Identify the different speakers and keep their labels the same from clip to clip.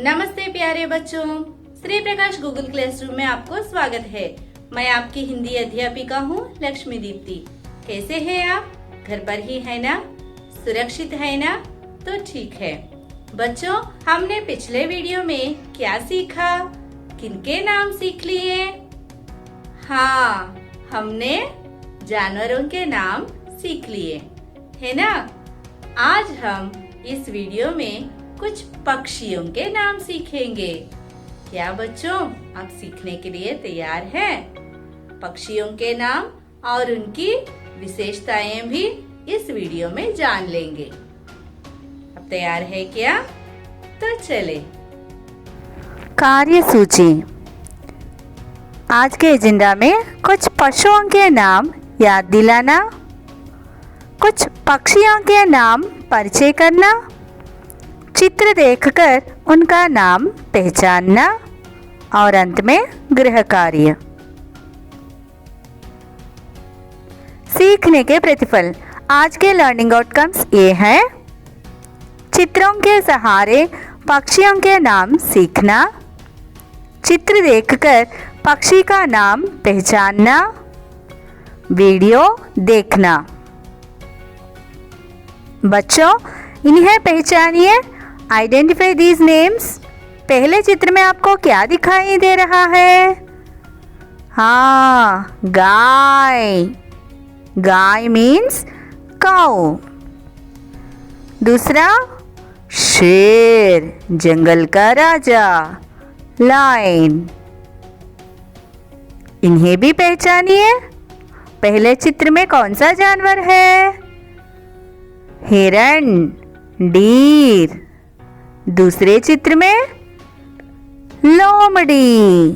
Speaker 1: नमस्ते प्यारे बच्चों, श्री प्रकाश गूगल क्लासरूम में आपको स्वागत है। मैं आपकी हिंदी अध्यापिका हूँ लक्ष्मी दीप्ति। कैसे हैं आप? घर पर ही है ना? सुरक्षित है ना? तो ठीक है बच्चों, हमने पिछले वीडियो में क्या सीखा? किनके नाम सीख लिए? हाँ, हमने जानवरों के नाम सीख लिए, है ना? आज हम इस वीडियो में कुछ पक्षियों के नाम सीखेंगे। क्या बच्चों, आप सीखने के लिए तैयार हैं? पक्षियों के नाम और उनकी विशेषताएं भी इस वीडियो में जान लेंगे। अब तैयार है क्या? तो चले।
Speaker 2: कार्य सूची। आज के एजेंडा में कुछ पशुओं के नाम याद दिलाना, कुछ पक्षियों के नाम परिचय करना, चित्र देखकर उनका नाम पहचानना और अंत में गृह कार्य। सीखने के प्रतिफल। आज के लर्निंग आउटकम्स ये हैं: चित्रों के सहारे पक्षियों के नाम सीखना, चित्र देखकर पक्षी का नाम पहचानना, वीडियो देखना। बच्चों, इन्हें पहचानिए। Identify these names. पहले चित्र में आपको क्या दिखाई दे रहा है? हाँ, गाय। गाय मीन्स काऊ। दूसरा, शेर, जंगल का राजा, लायन। इन्हें भी पहचानिए। पहले चित्र में कौन सा जानवर है? हिरण, डीर। दूसरे चित्र में लोमड़ी,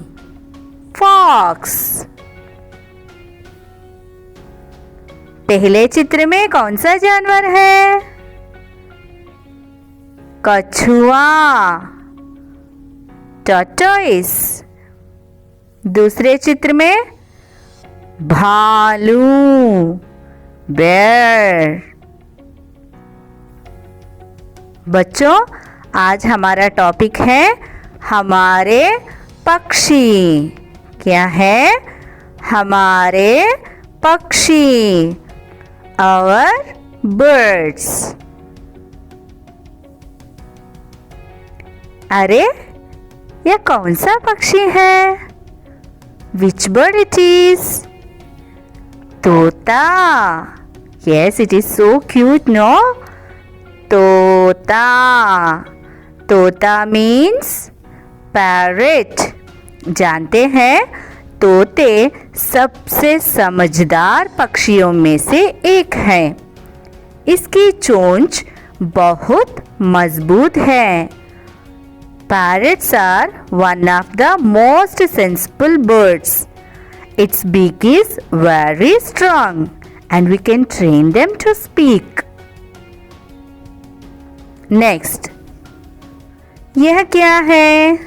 Speaker 2: फॉक्स। पहले चित्र में कौन सा जानवर है? कछुआ, टॉर्टोइस। दूसरे चित्र में भालू, बेयर। बच्चों, आज हमारा टॉपिक है हमारे पक्षी। क्या है? हमारे पक्षी, आवर बर्ड्स। अरे, यह कौन सा पक्षी है? Which bird it is? तोता। Yes, it is so cute, no? तोता। तोता मीन्स पैरेट। जानते हैं, तोते सबसे समझदार पक्षियों में से एक है। इसकी चोंच बहुत मजबूत है। Parrots are one of the most sensible birds. Its beak is very strong and we can train them to speak. Next, यह क्या है?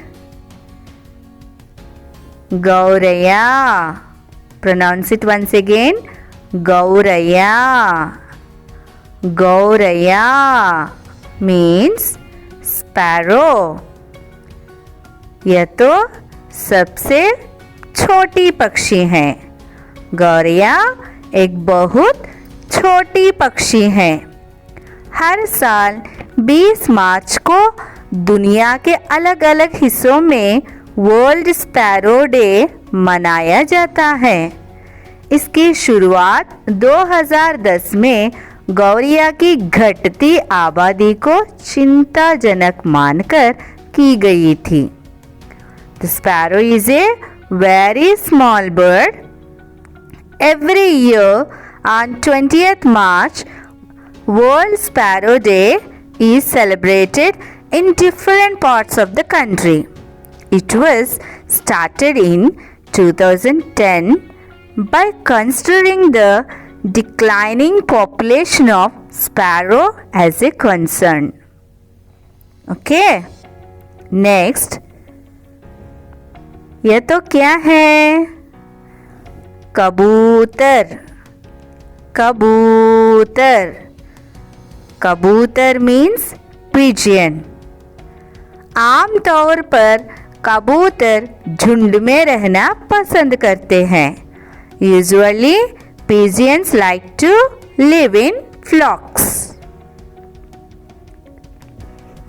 Speaker 2: गौरैया। Pronounce it once again. गौरैया। गौरैया means sparrow. यह तो सबसे छोटी पक्षी है। गौरैया एक बहुत छोटी पक्षी है। हर साल 20 मार्च को दुनिया के अलग अलग हिस्सों में वर्ल्ड स्पैरो डे मनाया जाता है। इसकी शुरुआत 2010 में गौरैया की घटती आबादी को चिंताजनक मानकर की गई थी। The sparrow is a very small bird. Every year on 20th March, World Sparrow Day is celebrated in different parts of the country. It was started in 2010 by considering the declining population of sparrow as a concern. Okay, next. यह तो क्या है? कबूतर। कबूतर। कबूतर means pigeon. आमतौर पर कबूतर झुंड में रहना पसंद करते हैं। Usually pigeons like to live in flocks.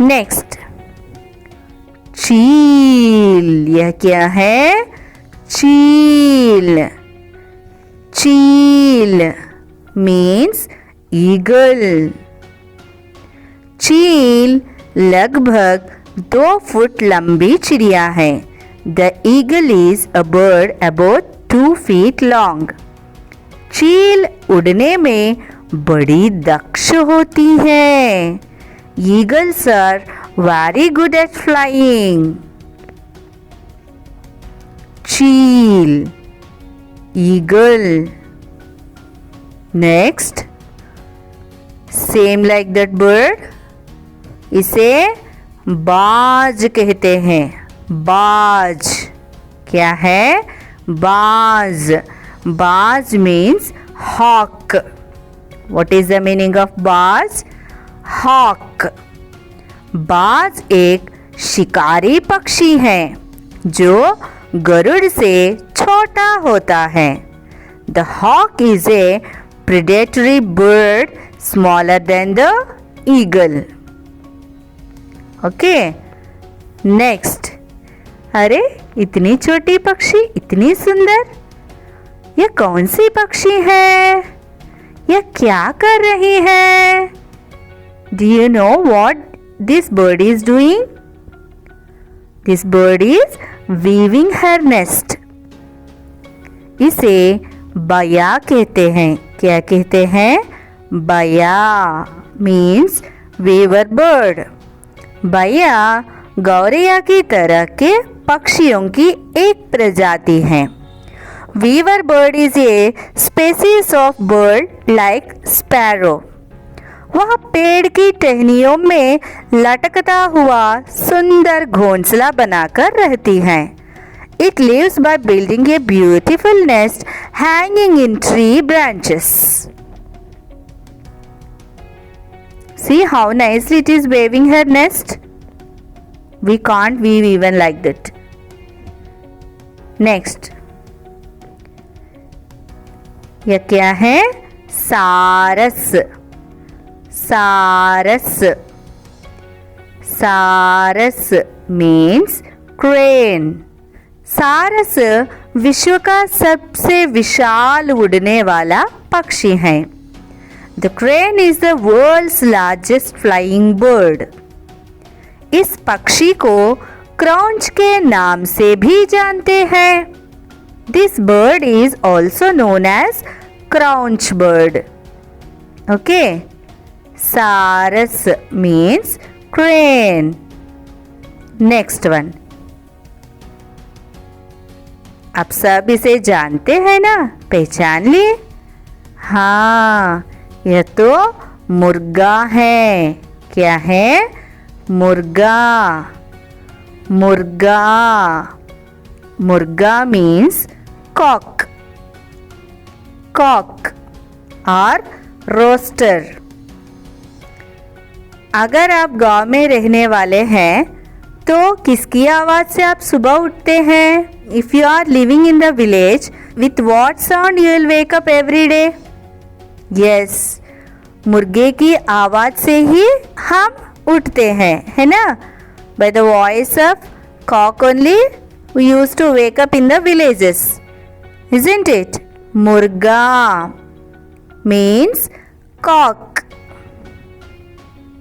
Speaker 2: Next, चील। यह क्या है? चील। चील मीन्स ईगल। चील लगभग 2 फुट लंबी चिड़िया है। The eagle is a bird about 2 feet long. चील उड़ने में बड़ी दक्ष होती है। Eagles are very good at flying. चील, eagle. Next, same like that bird, इसे बाज कहते हैं। बाज क्या है? बाज। बाज means hawk. What is the meaning of बाज? हॉक। बाज एक शिकारी पक्षी है जो गरुड़ से छोटा होता है। The hawk is a predatory bird smaller than the eagle. Okay, next. अरे इतनी छोटी पक्षी, इतनी सुंदर, यह कौन सी पक्षी है? यह क्या कर रही है? Do you know what this bird is doing? This bird is weaving her nest. इसे बया कहते हैं। क्या कहते हैं? बया means weaver bird. बया गौरैया की तरह के पक्षियों की एक प्रजाति है। Weaver bird is a species of bird like sparrow. वह पेड़ की टहनियों में लटकता हुआ सुंदर घोंसला बनाकर रहती है। It lives by building a beautiful nest hanging in tree branches. See how nicely it is weaving her nest. We can't weave even like that. Next. यह क्या है? सारस। सारस। सारस मीन्स क्रेन। सारस विश्व का सबसे विशाल उड़ने वाला पक्षी है। The crane is the world's largest flying bird. इस पक्षी को क्राउंच के नाम से भी जानते हैं। This bird is also known as crouch bird. Okay. Saras means crane. Next one. आप सब इसे जानते हैं ना? पहचान लिए? हाँ, यह तो मुर्गा है। क्या है? मुर्गा। मुर्गा। मुर्गा means cock. Cock और roaster. अगर आप गांव में रहने वाले हैं तो किसकी आवाज से आप सुबह उठते हैं? If you are living in the village, with what sound you will wake up every day? Yes, मुर्गे की आवाज से ही हम उठते हैं, है ना? By the voice of cock only we used to wake up in the villages, isn't it? Murga means cock.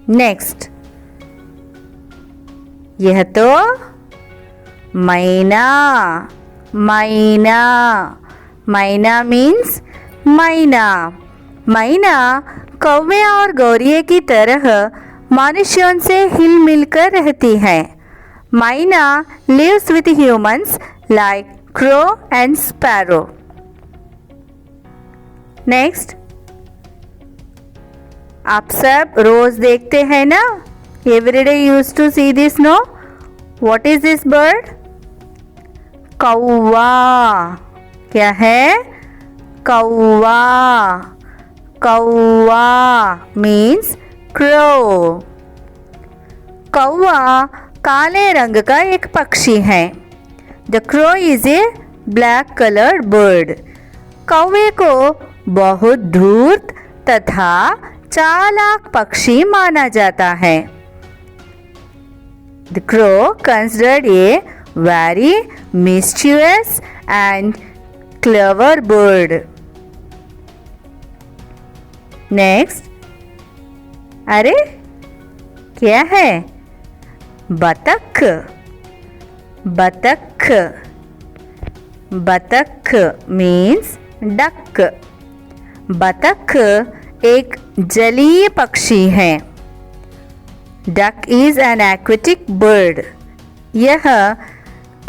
Speaker 2: Next. यह तो मैना। मैना। मैना मीन्स मैना। मैना कौवे और गौरिये की तरह मनुष्यों से हिल मिलकर रहती है। मैना lives with humans like crow and sparrow. Next. आप सब रोज देखते हैं ना? Every day you used to see this, no? What is this bird? कौवा। क्या है? कौवा। कौवा means crow. कौवा काले रंग का एक पक्षी है। The crow is a black coloured bird. कौवे को बहुत धूर्त तथा चालाक पक्षी माना जाता है। The crow considered a very mischievous and clever bird. Next, अरे क्या है? बतख। बतख बतख means duck. बतख एक जलीय पक्षी है। Duck is an aquatic bird. यह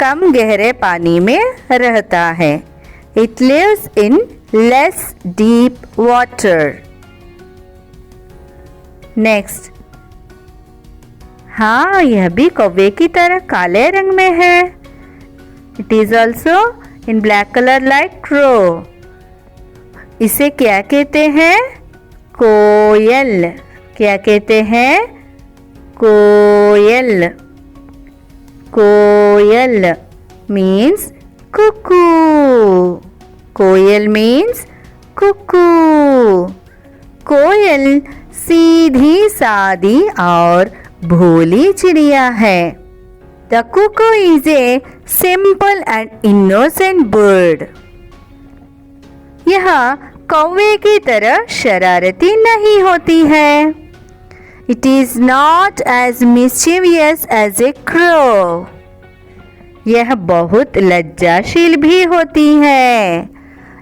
Speaker 2: कम गहरे पानी में रहता है। It lives in less deep water. Next, हाँ, यह भी कौवे की तरह काले रंग में है। It is also in black color like crow. इसे क्या कहते हैं? कोयल। क्या कहते हैं? कोयल। कोयल means cuckoo. कोयल means cuckoo. कोयल सीधी सादी और भोली चिड़िया है। The cuckoo is a simple and innocent bird. यह कौवे की तरह शरारती नहीं होती है। It is not as mischievous as a crow. यह बहुत लज्जाशील भी होती है।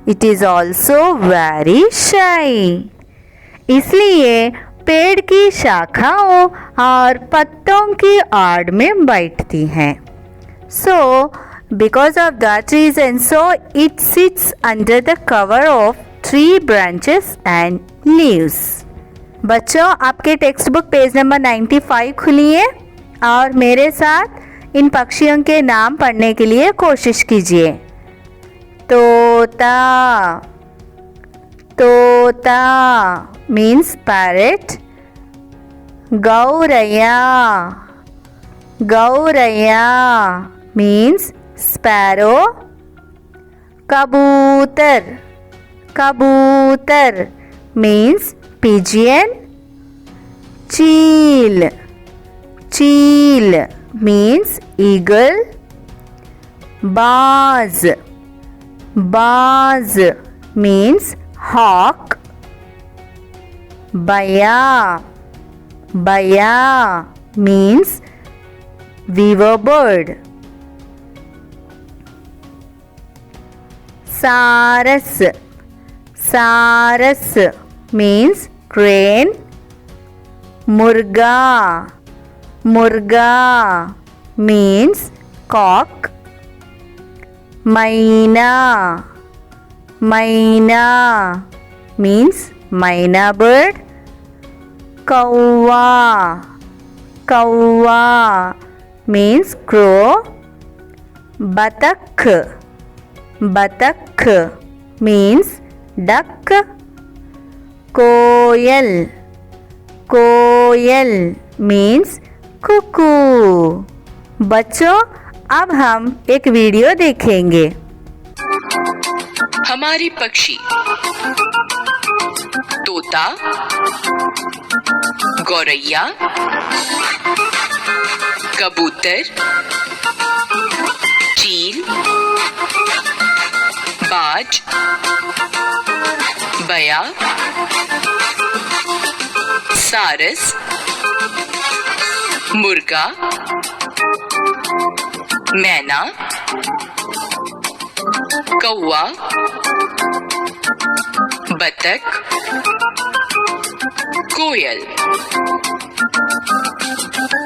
Speaker 2: It is also very shy. इसलिए पेड़ की शाखाओं और पत्तों की आड़ में बैठती है। So, because of that reason, so it sits under the cover of tree branches and leaves. बच्चों, आपके टेक्स्ट बुक पेज नंबर 95 खुलिए और मेरे साथ इन पक्षियों के नाम पढ़ने के लिए कोशिश कीजिए। तोता। तोता मीन्स पैरेट। गौरैया। गौरैया मीन्स स्पैरो। कबूतर। कबूतर means pigeon. Cheel. Cheel means eagle. Baaz. Baaz means hawk. Baya. Baya means weaver bird. Saras. Saras means crane. Murga. Murga means cock. Maina. Maina means myna bird. Kauva. Kauva means crow. Batak. Batak means duck. कोयल। कोयल means Kuku. बच्चों, अब हम एक video देखेंगे।
Speaker 3: हमारे पक्षी तोता, गौरैया, कबूतर, चील, बाज, बया, सारस, मुर्गा, मैना, कौवा, बतख, कोयल।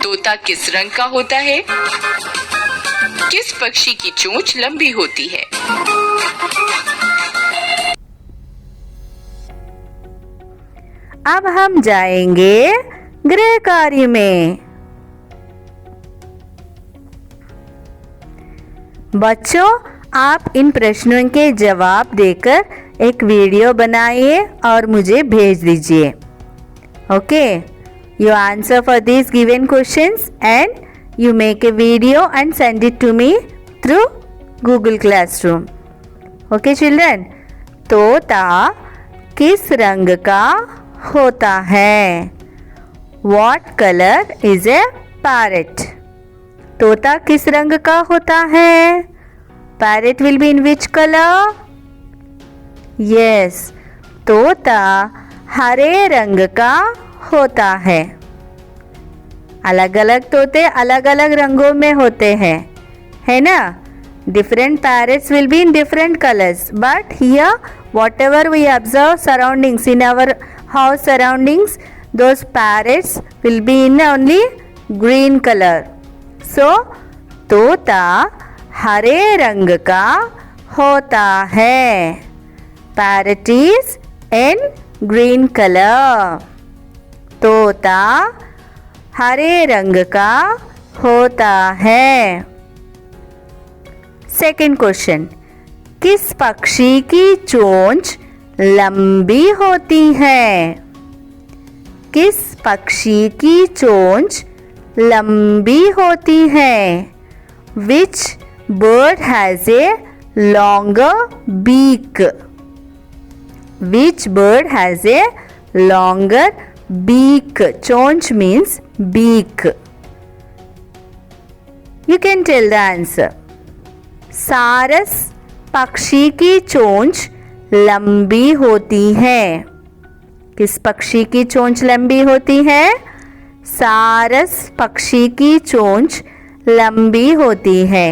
Speaker 3: तोता किस रंग का होता है? किस पक्षी की चोंच लंबी होती है?
Speaker 2: अब हम जाएंगे गृह कार्य में। बच्चों, आप इन प्रश्नों के जवाब देकर एक वीडियो बनाइए और मुझे भेज दीजिए। Okay, you answer for this given questions and You make a video and send it to me through Google Classroom. Okay children? तोता किस रंग का होता है? What color is a parrot? तोता किस रंग का होता है? Parrot will be in which color? Yes, तोता हरे रंग का होता है. अलग अलग तोते अलग अलग रंगों में होते हैं, है ना? Different parrots will be in different colors, but here whatever we observe surroundings in our house surroundings, those parrots will be in only green color. So तोता हरे रंग का होता है. Parrot is in green color. तोता हरे रंग का होता है. सेकंड क्वेश्चन, किस पक्षी की चोंच लंबी होती है? किस पक्षी की चोंच लंबी होती है? Which bird has a longer beak? Which bird has a longer beak? चोंच means beak. You can tell the answer. सारस पक्षी की चोंच लंबी होती है. किस पक्षी की चोंच लंबी होती है? सारस पक्षी की चोंच लंबी होती है.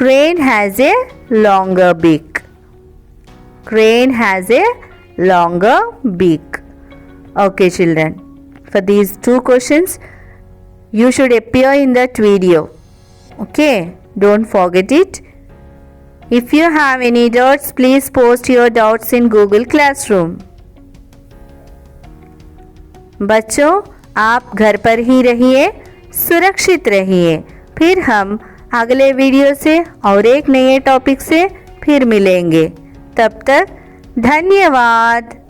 Speaker 2: Crane has a longer beak. Crane has a longer beak. Okay children, for these two questions you should appear in that video. Okay, don't forget it. If you have any doubts, please post your doubts in Google Classroom. बच्चों, आप घर पर ही रहिए, सुरक्षित रहिए. फिर हम अगले वीडियो से और एक नए टॉपिक से फिर मिलेंगे. तब तक धन्यवाद.